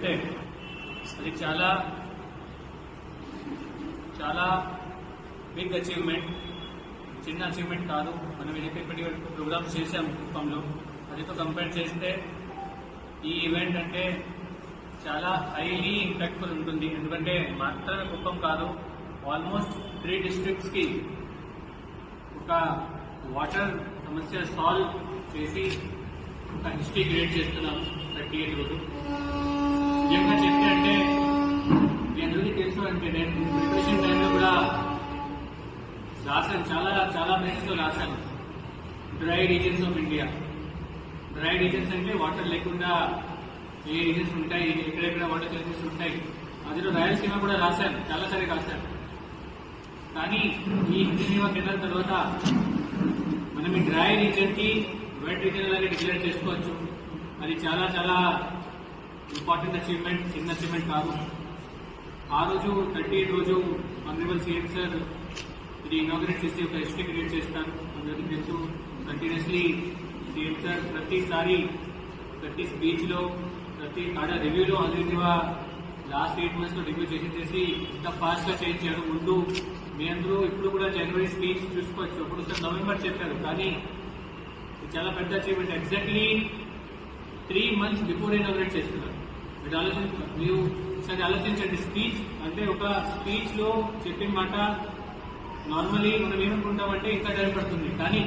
చేస్తే అది చాలా చాలా బిగ్ అచీవ్మెంట్, చిన్న అచీవ్మెంట్ కాదు. మనం ఏదైతే ఇప్పటి వరకు ప్రోగ్రామ్స్ చేసాము కుప్పంలో, అదితో కంపేర్ చేస్తే ఈ ఈవెంట్ అంటే చాలా హైలీ ఇంపాక్ట్ఫుల్ ఉంటుంది. ఎందుకంటే మాత్రమే కుప్పం కాదు, ఆల్మోస్ట్ 3 districts కి ఒక వాటర్ సమస్య సాల్వ్ చేసి ఒక హిస్టరీ క్రియేట్ చేస్తున్నాం 38 రోజు. నిజంగా చెప్తే అంటే మీ అందరికీ తెలుసు, అంటే నేను ప్రిపరేషన్ టైంలో కూడా రాశాను, చాలా ప్లేసెస్లో రాశాను. Dry reasons of India. Dry reasons అంటే వాటర్ లేకుండా ఏ రీజన్స్ ఉంటాయి, ఎక్కడెక్కడ వాటర్ క్రైసిస్ ఉంటాయి. అందులో రాయలసీమ కూడా రాశాను, చాలాసారి రాశాను. కానీ ఈ హిందీవా కెనాల్ తర్వాత మనం ఈ డ్రై రీజన్ కి వెట్ రీజన్ లాగా డిక్లేర్ చేసుకోవచ్చు. అది చాలా ఇంపార్టెంట్ అచీవ్మెంట్, చిన్న అచీవ్మెంట్ కాదు. ఆ రోజు 38 రోజు ఆనరబుల్ సీఎం సార్ ఇది ఇనాగ్రేట్ చేసి ఒక హిస్టరీ క్రియేట్ చేస్తారు. అందరికీ తెలుసు, కంటిన్యూస్లీ సీఎం సార్ ప్రతి స్పీచ్ లో, ప్రతి కాడా రివ్యూలో హంద్రీనివా లాస్ట్ 8 months లో రివ్యూ చేసి ఇంత ఫాస్ట్ గా చేంజ్ చేయడం. ముందు మీ అందరూ ఇప్పుడు కూడా జనవరి స్పీచ్ చూసుకోవచ్చు, అప్పుడు సార్ నవంబర్ చెప్పారు. కానీ ఇది చాలా పెద్ద achievement. Exactly 3 months before inaugurate చేస్తున్నారు. మీరు ఒకసారి ఆలోచించండి. స్పీచ్ అంటే ఒక స్పీచ్ లో చెప్పిన మాట నార్మలీ మనం ఏమనుకుంటామంటే ఇంకా టైం పడుతుంది, కానీ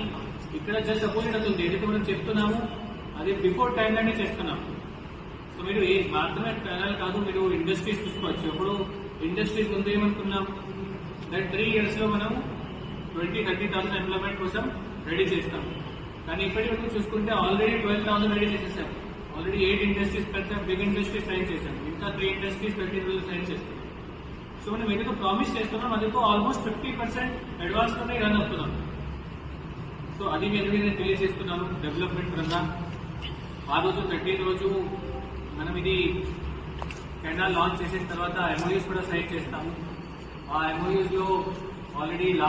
ఇక్కడ జస్ట్ అపోజిట్ అవుతుంది. ఏదైతే మనం చెప్తున్నాము అది బిఫోర్ టైం లోనే చేస్తున్నాము. సో మీరు మాత్రమే కెనాల్ కాదు, మీరు ఇండస్ట్రీస్ చూసుకోవచ్చు. అప్పుడు ఇండస్ట్రీస్ ముందు ఏమనుకున్నాం, 3 years లో మనం 20,000-30,000 ఎంప్లాయ్మెంట్ కోసం రెడీ చేస్తాం. కానీ ఇప్పటి వరకు చూసుకుంటే ఆల్రెడీ 12,000 రెడీ చేసేసాం. ఆల్రెడీ 8 ఇండస్ట్రీస్ పెద్ద బిగ్ ఇండస్ట్రీస్ సైన్ చేశాం. ఇంకా 3 ఇండస్ట్రీస్ 13 సైన్ చేస్తాం. సో మనం ఏదైతే ప్రామిస్ చేస్తున్నాం అదితో ఆల్మోస్ట్ 50% అడ్వాన్స్ లోనే రన్ అవుతున్నాం. సో అది నేను తెలియజేస్తున్నాను డెవలప్మెంట్ పరంగా. ఆ రోజు 30th రోజు మనం ఇది కెనాల్ లాంచ్ చేసిన తర్వాత MOUs కూడా సైన్ చేస్తాము. ఆ MOUs లో ఆల్రెడీ